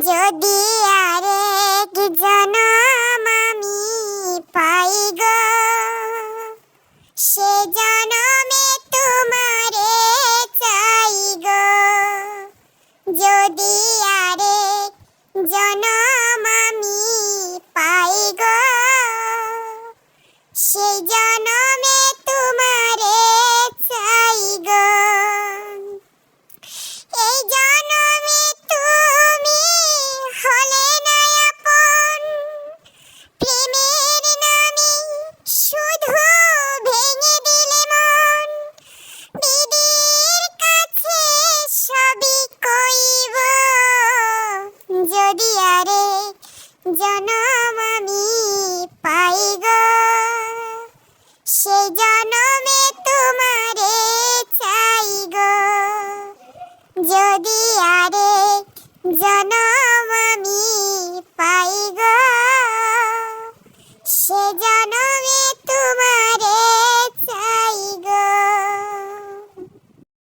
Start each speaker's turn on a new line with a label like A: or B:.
A: যদি আরেক জনম আমি পাই গো, সে জনমে তোমারে চাই গো। যদি আরেক জনম আমি পাই গো, সে জনমে তোমারে চাই গো। এই জনমে তুমি হলে না আপন, প্রেমের নামে শুধু ভেঙে দিলে মন। বিধির কাছে সবই কইব, যদি আরেক জনম আমি পাই গো, সে জনমে তোমারে চাই গো। যদি আরেক জনম আমি পাই গো, সে জনমে